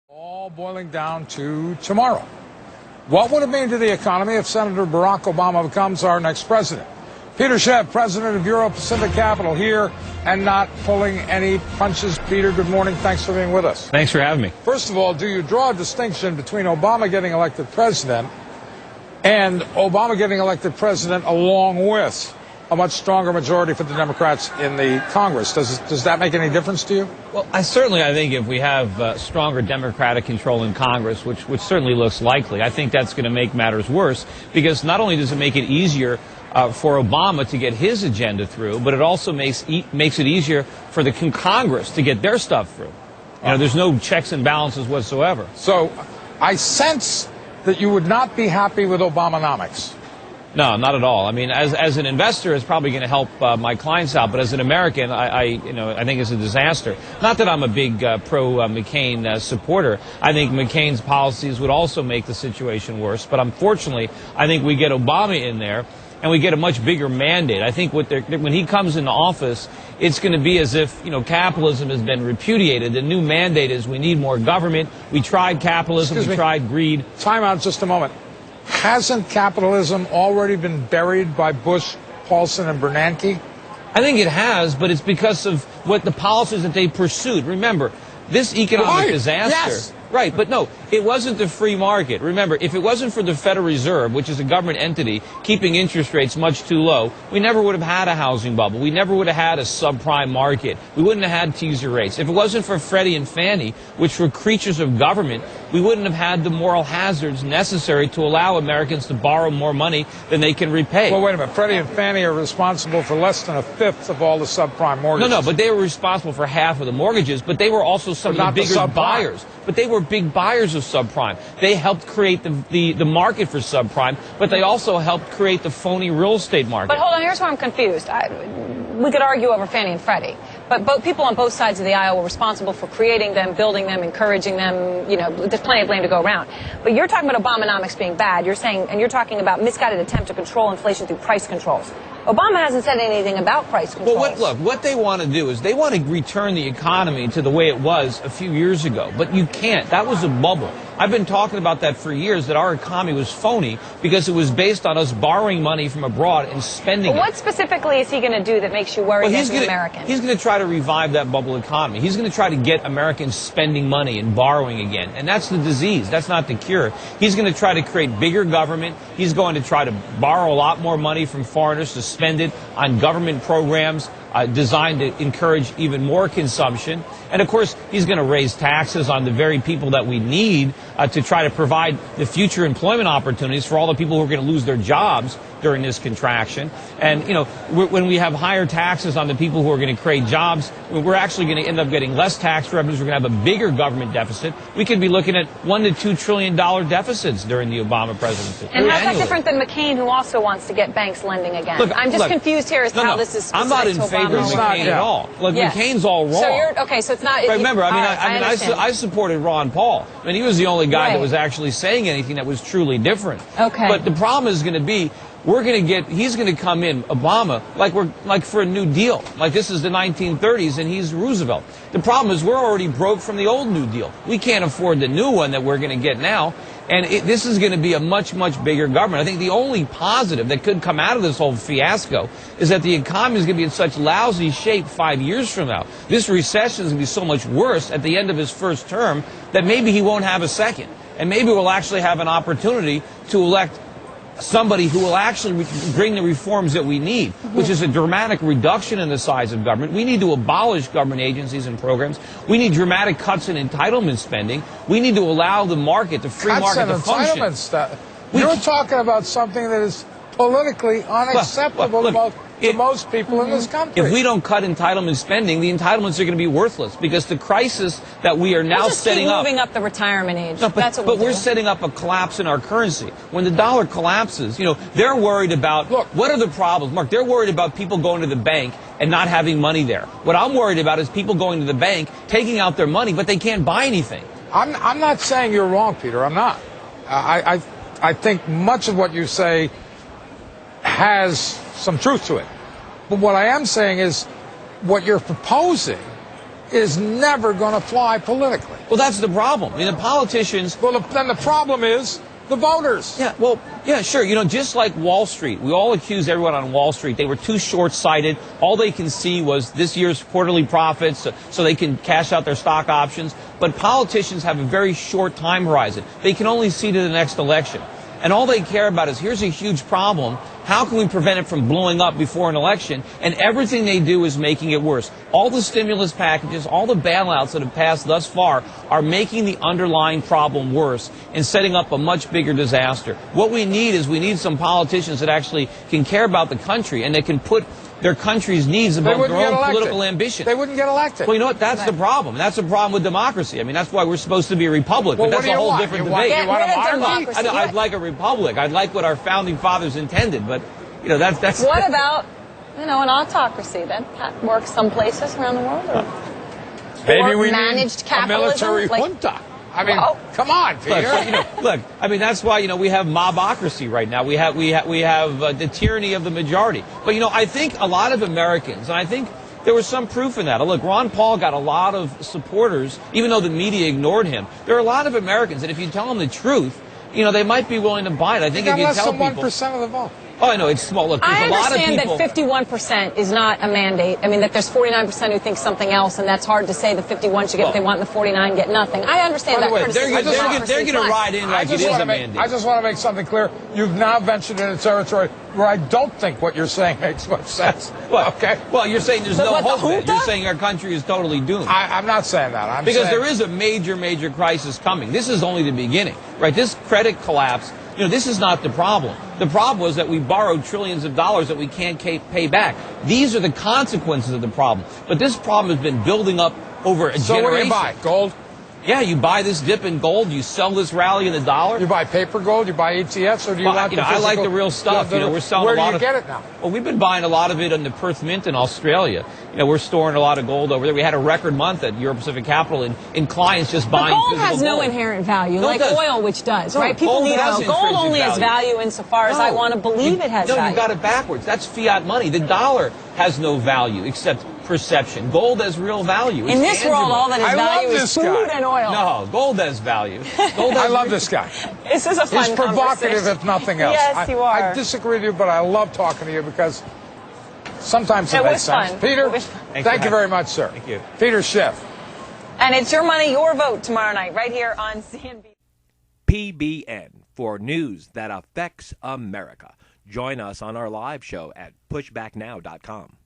All boiling down to tomorrow. What would it mean to the economy if Senator Barack Obama becomes our next president? Peter Schiff, president of Euro Pacific Capital, here and not pulling any punches. Peter, good morning. Thanks for being with us. Thanks for having me. First of all, do you draw a distinction between Obama getting elected president and Obama getting elected president along with a much stronger majority for the Democrats in the Congress? Does that make any difference to you? Well, I think if we have stronger Democratic control in Congress, which certainly looks likely, I think that's going to make matters worse, because not only does it make it easier for Obama to get his agenda through, but it also makes it easier for the Congress to get their stuff through. You know, there's no checks and balances whatsoever. So I sense that you would not be happy with Obamonomics. No, not at all. I mean, as an investor, it's probably going to help my clients out, but as an American, I think it's a disaster. Not that I'm a big pro-McCain supporter. I think McCain's policies would also make the situation worse, but unfortunately, I think we get Obama in there, and we get a much bigger mandate. I think when he comes into office, it's going to be as if, capitalism has been repudiated. The new mandate is we need more government. We tried capitalism. We tried greed. Time out just a moment. Hasn't capitalism already been buried by Bush, Paulson, and Bernanke? I think it has, but it's because of what the policies that they pursued. Remember, this economic disaster... Yes. Right, but no, it wasn't the free market. Remember, if it wasn't for the Federal Reserve, which is a government entity, keeping interest rates much too low, we never would have had a housing bubble. We never would have had a subprime market. We wouldn't have had teaser rates. If it wasn't for Freddie and Fannie, which were creatures of government, we wouldn't have had the moral hazards necessary to allow Americans to borrow more money than they can repay. Well, wait a minute. Freddie and Fannie are responsible for less than a fifth of all the subprime mortgages. No, but they were responsible for half of the mortgages, but they were also some of the bigger buyers. But they were big buyers of subprime. They helped create the market for subprime, but they also helped create the phony real estate market. But hold on, here's where I'm confused. We could argue over Fannie and Freddie, but people on both sides of the aisle were responsible for creating them, building them, encouraging them. There's plenty of blame to go around. But you're talking about Obamonomics being bad. You're talking about misguided attempt to control inflation through price controls. Obama hasn't said anything about price controls. Well, what they want to do is they want to return the economy to the way it was a few years ago. But you can't. That was a bubble. I've been talking about that for years, that our economy was phony because it was based on us borrowing money from abroad and spending it. What specifically is he going to do that makes you worried as an American? He's going to try to revive that bubble economy. He's going to try to get Americans spending money and borrowing again. And that's the disease. That's not the cure. He's going to try to create bigger government. He's going to try to borrow a lot more money from foreigners to spend it on government programs designed to encourage even more consumption. And, of course, he's going to raise taxes on the very people that we need to try to provide the future employment opportunities for all the people who are going to lose their jobs during this contraction. And, when we have higher taxes on the people who are going to create jobs, we're actually going to end up getting less tax revenues. We're going to have a bigger government deficit. We could be looking at $1 to $2 trillion deficits during the Obama presidency. And how's that different than McCain, who also wants to get banks lending again? I'm just confused here as to how this is specific I'm not in to favor of Obama. McCain at all. Look, McCain's all wrong. So it's not... Right, remember, I supported Ron Paul. I mean, he was the only guy that was actually saying anything that was truly different. Okay. But the problem is going to be, he's going to come in, Obama, like for a New Deal. Like this is the 1930s and he's Roosevelt. The problem is we're already broke from the old New Deal. We can't afford the new one that we're going to get now. And this is going to be a much, much bigger government. I think the only positive that could come out of this whole fiasco is that the economy is going to be in such lousy shape 5 years from now. This recession is going to be so much worse at the end of his first term that maybe he won't have a second. And maybe we'll actually have an opportunity to elect somebody who will actually bring the reforms that we need, which is a dramatic reduction in the size of government. We need to abolish government agencies and programs. We need dramatic cuts in entitlement spending. We need to allow the market, the free market to function. Entitlement stuff. You're talking about something that is politically unacceptable to most people in this country. If we don't cut entitlement spending, the entitlements are going to be worthless because the crisis that we are now setting up... moving up the retirement age. But we're setting up a collapse in our currency. When the dollar collapses, they're worried about... Look, what are the problems? Mark, they're worried about people going to the bank and not having money there. What I'm worried about is people going to the bank, taking out their money, but they can't buy anything. I'm not saying you're wrong, Peter. I'm not. I think much of what you say has some truth to it. But what I am saying is what you're proposing is never going to fly politically. Well, that's the problem. I mean, the politicians... Well, then the problem is the voters. Yeah, well, yeah, sure. You know, just like Wall Street, we all accuse everyone on Wall Street. They were too short-sighted. All they can see was this year's quarterly profits, so they can cash out their stock options. But politicians have a very short time horizon. They can only see to the next election. And all they care about is, here's a huge problem. How can we prevent it from blowing up before an election? And everything they do is making it worse. All the stimulus packages, all the bailouts that have passed thus far are making the underlying problem worse and setting up a much bigger disaster. What we need is some politicians that actually can care about the country and that can put their country's needs above their own political ambition. They wouldn't get elected. Well, you know what? That's the problem. And that's the problem with democracy. I mean, that's why we're supposed to be a republic. Well, but that's a whole different debate. You want a monarchy? I'd like a republic. I'd like what our founding fathers intended. But, you know, that's... What about, you know, an autocracy? That works some places around the world. Maybe we managed need a military junta. I mean, come on, Peter. Look, I mean, that's why, you know, we have mobocracy right now. We have the tyranny of the majority. But, you know, I think a lot of Americans, and I think there was some proof in that. Look, Ron Paul got a lot of supporters, even though the media ignored him. There are a lot of Americans that if you tell them the truth, you know, they might be willing to buy it. I think if you tell people... less than 1% of the vote. Oh, I know, it's small. Look, there's a lot of people... I understand that 51% is not a mandate. I mean, that there's 49% who think something else, and that's hard to say the 51 should get what they want and the 49 get nothing. I understand that criticism. They're going to ride in like it is a mandate. I just want to make something clear. You've now ventured into territory where I don't think what you're saying makes much sense. Well, okay? Well, you're saying there's no hope. You're saying our country is totally doomed. I'm not saying that. Because there is a major, major crisis coming. This is only the beginning, right? This credit collapse, you know, this is not the problem. The problem was that we borrowed trillions of dollars that we can't pay back. These are the consequences of the problem. But this problem has been building up over a generation. So what do you buy? Gold? Yeah, you buy this dip in gold, you sell this rally in the dollar. You buy paper gold, you buy ETFs, or do you like the physical? I like the real stuff. You know, we're selling a lot of... Where do you get it now? Well, we've been buying a lot of it in the Perth Mint in Australia. You know, we're storing a lot of gold over there. We had a record month at Euro Pacific Capital in clients just buying physical gold. Gold has no inherent value, like oil, which does, right? People need oil. Gold only has value insofar as I want to believe it has value. No, you got it backwards. That's fiat money. The dollar has no value except perception. Gold has real value. In this world, all that has value is food and oil. No, gold has value. I love this guy. This is a fun He's provocative, if nothing else. Yes, you are. I disagree with you, but I love talking to you because sometimes it makes sense. Fun. Peter, thank you very much, sir. Thank you. Peter Schiff. And it's your money, your vote tomorrow night, right here on CNBC. PBN, for news that affects America. Join us on our live show at pushbacknow.com.